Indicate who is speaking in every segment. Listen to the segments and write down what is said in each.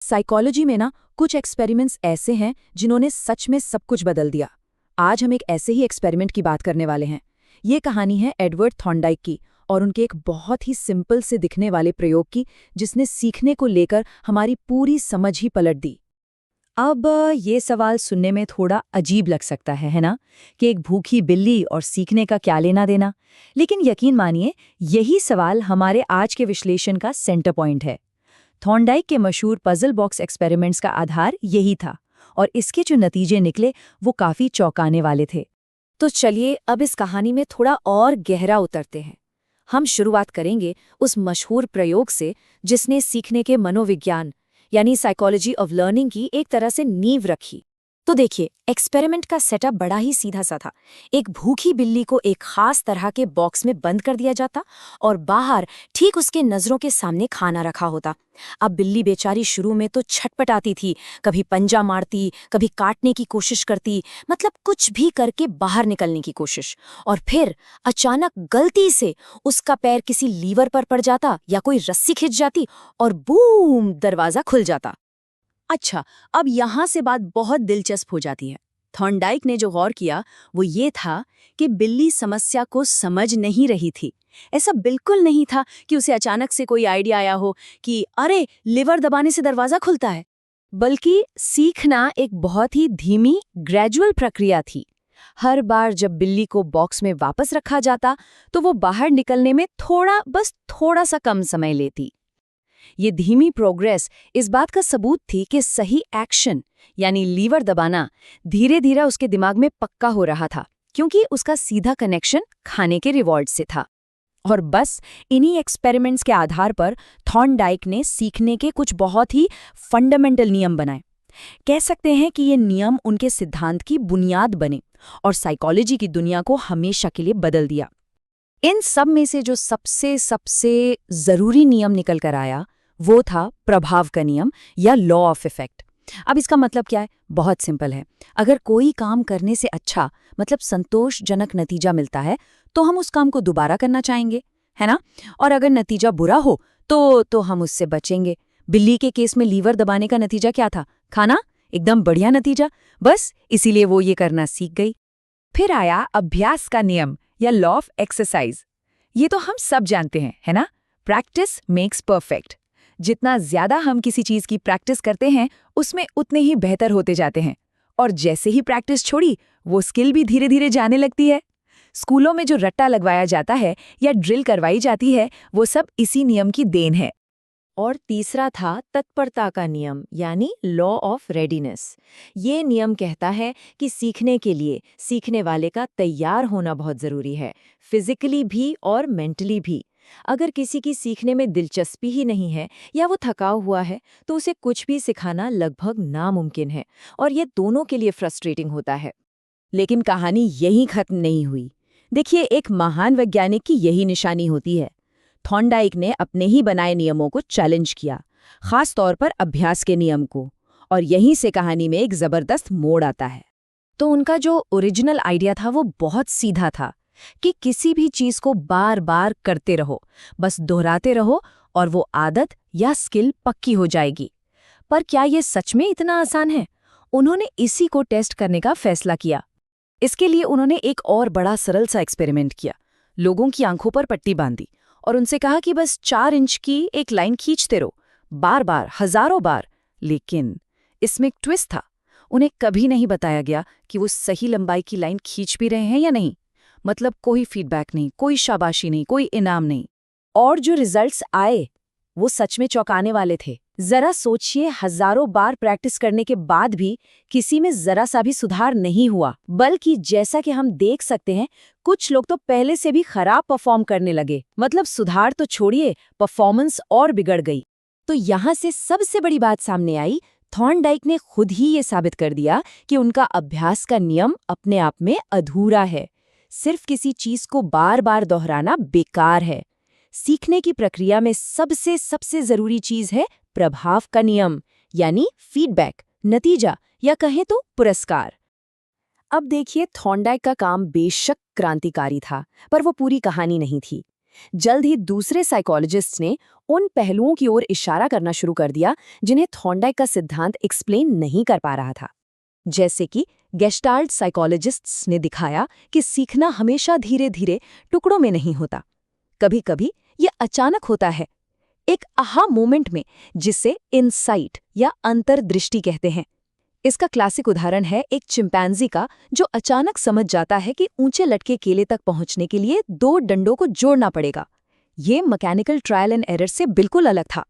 Speaker 1: Psychology में ना कुछ एक्सपेरिमेंट्स ऐसे हैं जिन्होंने सच में सब कुछ बदल दिया। आज हम एक ऐसे ही एक्सपेरिमेंट की बात करने वाले हैं। ये कहानी है एडवर्ड थॉर्नडाइक की और उनके एक बहुत ही सिंपल से दिखने वाले प्रयोग की, जिसने सीखने को लेकर हमारी पूरी समझ ही पलट दी। अब ये सवाल सुनने में थोड़ा अजीब लग सकता है ना, कि एक भूखी बिल्ली और सीखने का क्या लेना देना। लेकिन यकीन मानिए, यही सवाल हमारे आज के विश्लेषण का सेंटर पॉइंट है। थॉर्नडाइक के मशहूर पजल बॉक्स एक्सपेरिमेंट्स का आधार यही था, और इसके जो नतीजे निकले वो काफी चौंकाने वाले थे। तो चलिए अब इस कहानी में थोड़ा और गहरा उतरते हैं। हम शुरुआत करेंगे उस मशहूर प्रयोग से जिसने सीखने के मनोविज्ञान यानी साइकोलॉजी ऑफ लर्निंग की एक तरह से नींव रखी। तो देखिए, एक्सपेरिमेंट का सेटअप बड़ा ही सीधा सा था। एक भूखी बिल्ली को एक खास तरह के बॉक्स में बंद कर दिया जाता और बाहर ठीक उसके नजरों के सामने खाना रखा होता। अब बिल्ली बेचारी शुरू में तो छटपटाती थी, कभी पंजा मारती, कभी काटने की कोशिश करती, मतलब कुछ भी करके बाहर निकलने की कोशिश। और फिर अचानक गलती से उसका पैर किसी लीवर पर पड़ जाता या कोई रस्सी खिंच जाती और बूम, दरवाजा खुल जाता। अच्छा, अब यहाँ से बात बहुत दिलचस्प हो जाती है। थॉर्नडाइक ने जो गौर किया वो ये था कि बिल्ली समस्या को समझ नहीं रही थी। ऐसा बिल्कुल नहीं था कि उसे अचानक से कोई आइडिया आया हो कि अरे, लिवर दबाने से दरवाजा खुलता है, बल्कि सीखना एक बहुत ही धीमी, ग्रेजुअल प्रक्रिया थी। हर बार जब बिल्ली को बॉक्स में वापस रखा जाता तो वो बाहर निकलने में थोड़ा सा कम समय लेती। ये धीमी प्रोग्रेस इस बात का सबूत थी कि सही एक्शन यानी लीवर दबाना धीरे धीरे उसके दिमाग में पक्का हो रहा था, क्योंकि उसका सीधा कनेक्शन खाने के रिवॉर्ड से था। और बस इन्हीं एक्सपेरिमेंट्स के आधार पर थॉर्नडाइक ने सीखने के कुछ बहुत ही फंडामेंटल नियम बनाए। कह सकते हैं कि ये नियम उनके सिद्धांत की बुनियाद बने और साइकोलॉजी की दुनिया को हमेशा के लिए बदल दिया। इन सब में से जो सबसे सबसे जरूरी नियम निकल कर आया वो था प्रभाव का नियम या लॉ ऑफ इफेक्ट। अब इसका मतलब क्या है? बहुत सिंपल है। अगर कोई काम करने से अच्छा, मतलब संतोषजनक नतीजा मिलता है तो हम उस काम को दोबारा करना चाहेंगे, है ना? और अगर नतीजा बुरा हो तो हम उससे बचेंगे। बिल्ली के केस में लीवर दबाने का नतीजा क्या था? खाना। एकदम बढ़िया नतीजा। बस इसीलिए वो ये करना सीख गई। फिर आया अभ्यास का नियम या लॉ ऑफ एक्सरसाइज। ये तो हम सब जानते हैं, है ना? Practice makes perfect. जितना ज्यादा हम किसी चीज की प्रैक्टिस करते हैं उसमें उतने ही बेहतर होते जाते हैं। और जैसे ही प्रैक्टिस छोड़ी, वो स्किल भी धीरे धीरे जाने लगती है। स्कूलों में जो रट्टा लगवाया जाता है या ड्रिल करवाई जाती है, वो सब इसी नियम की देन है। और तीसरा था तत्परता का नियम यानी लॉ ऑफ रेडीनेस। ये नियम कहता है कि सीखने के लिए सीखने वाले का तैयार होना बहुत जरूरी है, फिजिकली भी और मेंटली भी। अगर किसी की सीखने में दिलचस्पी ही नहीं है या वो थका हुआ है तो उसे कुछ भी सिखाना लगभग नामुमकिन है, और ये दोनों के लिए फ्रस्ट्रेटिंग होता है। लेकिन कहानी यहीं खत्म नहीं हुई। देखिए, एक महान वैज्ञानिक की यही निशानी होती है। थॉर्नडाइक ने अपने ही बनाए नियमों को चैलेंज किया, खास तौर पर अभ्यास के नियम को, और यहीं से कहानी में एक जबरदस्त मोड़ आता है। तो उनका जो ओरिजिनल आइडिया था वो बहुत सीधा था कि किसी भी चीज को बार बार करते रहो, बस दोहराते रहो और वो आदत या स्किल पक्की हो जाएगी। पर क्या ये सच में इतना आसान है? उन्होंने इसी को टेस्ट करने का फैसला किया। इसके लिए उन्होंने एक और बड़ा सरल सा एक्सपेरिमेंट किया। लोगों की आंखों पर पट्टी बांधी और उनसे कहा कि बस 4 इंच की एक लाइन खींचते रहो, बार बार, हजारों बार। लेकिन इसमें एक ट्विस्ट था। उन्हें कभी नहीं बताया गया कि वो सही लंबाई की लाइन खींच भी रहे हैं या नहीं। मतलब कोई फीडबैक नहीं, कोई शाबाशी नहीं, कोई इनाम नहीं। और जो रिजल्ट्स आए वो सच में चौंकाने वाले थे। जरा सोचिए, हजारों बार प्रैक्टिस करने के बाद भी किसी में जरा सा भी सुधार नहीं हुआ, बल्कि जैसा कि हम देख सकते हैं, कुछ लोग तो पहले से भी खराब परफॉर्म करने लगे। मतलब सुधार तो छोड़िए, परफॉर्मेंस और बिगड़ गई। तो यहाँ से सबसे बड़ी बात सामने आई। थॉर्नडाइक ने खुद ही ये साबित कर दिया कि उनका अभ्यास का नियम अपने आप में अधूरा है। सिर्फ किसी चीज को बार बार दोहराना बेकार है। सीखने की प्रक्रिया में सबसे जरूरी चीज है प्रभाव का नियम, यानी फीडबैक, नतीजा या कहें तो पुरस्कार। अब देखिए, थॉर्नडाइक का काम बेशक क्रांतिकारी था, पर वो पूरी कहानी नहीं थी।
Speaker 2: जल्द ही दूसरे साइकोलॉजिस्ट्स ने उन पहलुओं की ओर इशारा करना शुरू कर दिया जिन्हें थॉर्नडाइक का सिद्धांत एक्सप्लेन नहीं कर पा रहा था। जैसे कि गेस्टाल्ट साइकोलॉजिस्ट्स ने दिखाया कि सीखना हमेशा धीरे धीरे टुकड़ों में नहीं होता, कभी कभी ये अचानक होता है, एक आहा मोमेंट में, जिसे इनसाइट या अंतर्दृष्टि कहते हैं। इसका क्लासिक उदाहरण है एक चिंपैंजी का, जो अचानक समझ जाता है कि ऊंचे लटके केले तक पहुंचने के लिए 2 डंडों को जोड़ना पड़ेगा। ये मैकेनिकल ट्रायल एंड एरर से बिल्कुल अलग था।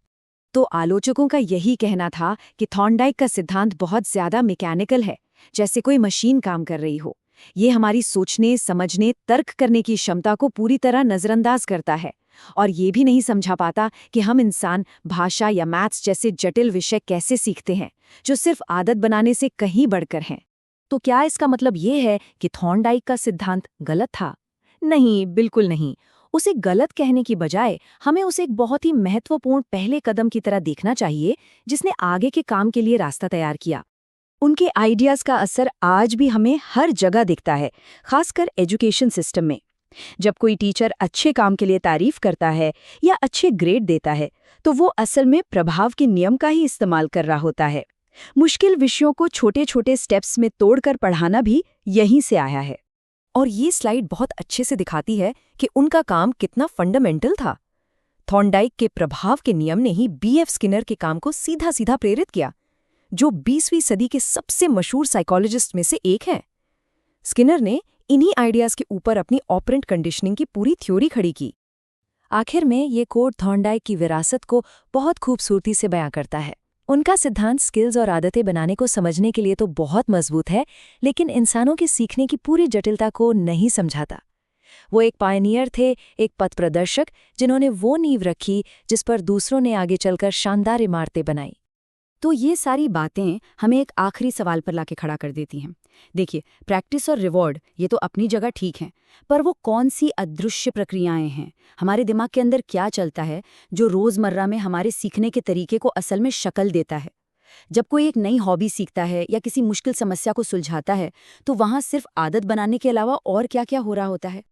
Speaker 2: तो आलोचकों का यही कहना था कि थॉर्नडाइक का सिद्धांत बहुत ज्यादा मैकेनिकल है, जैसे कोई मशीन काम कर रही हो। ये हमारी सोचने, समझने, तर्क करने की क्षमता को पूरी तरह नजरअंदाज करता है, और ये भी नहीं समझा पाता कि हम इंसान भाषा या मैथ्स जैसे जटिल विषय कैसे सीखते हैं, जो सिर्फ आदत बनाने से कहीं बढ़कर हैं। तो क्या इसका मतलब ये है कि थॉर्नडाइक का सिद्धांत गलत था? नहीं, बिल्कुल नहीं। उसे गलत कहने की बजाय हमें उसे एक बहुत ही महत्वपूर्ण पहले कदम की तरह देखना चाहिए, जिसने आगे के काम के लिए रास्ता तैयार किया। उनके आइडियाज का असर आज भी हमें हर जगह दिखता है, खासकर एजुकेशन सिस्टम में। जब कोई टीचर अच्छे काम के लिए तारीफ करता है या अच्छे ग्रेड देता है, तो वो असल में प्रभाव के नियम का ही इस्तेमाल कर रहा होता है। मुश्किल विषयों को छोटे छोटे स्टेप्स में तोड़कर पढ़ाना भी यहीं से आया है। और ये स्लाइड बहुत अच्छे से दिखाती है कि उनका काम कितना फंडामेंटल था। थॉर्नडाइक के प्रभाव के नियम ने ही B.F. स्किनर के काम को सीधा सीधा प्रेरित किया, जो 20वीं सदी के सबसे मशहूर साइकोलॉजिस्ट में से एक हैं। स्किनर ने इन्हीं आइडियाज के ऊपर अपनी ऑपरेंट कंडीशनिंग की पूरी थ्योरी खड़ी की। आखिर में ये कोड थॉर्नडाइक की विरासत को बहुत खूबसूरती से बयां करता है। उनका सिद्धांत स्किल्स और आदतें बनाने को समझने के लिए तो बहुत मजबूत है, लेकिन इंसानों के सीखने की पूरी जटिलता को नहीं समझाता। वो एक पायनियर थे, एक पथ प्रदर्शक, जिन्होंने वो नींव रखी जिस पर दूसरों ने आगे चलकर शानदार इमारतें बनाई। तो ये सारी बातें हमें एक आखिरी सवाल पर लाके खड़ा कर देती हैं। देखिए, प्रैक्टिस और रिवॉर्ड ये तो अपनी जगह ठीक हैं, पर वो कौन सी अदृश्य प्रक्रियाएं हैं, हमारे दिमाग के अंदर क्या चलता है, जो रोज़मर्रा में हमारे सीखने के तरीके को असल में शक्ल देता है। जब कोई एक नई हॉबी सीखता है या किसी मुश्किल समस्या को सुलझाता है, तो वहाँ सिर्फ आदत बनाने के अलावा और क्या क्या हो रहा होता है।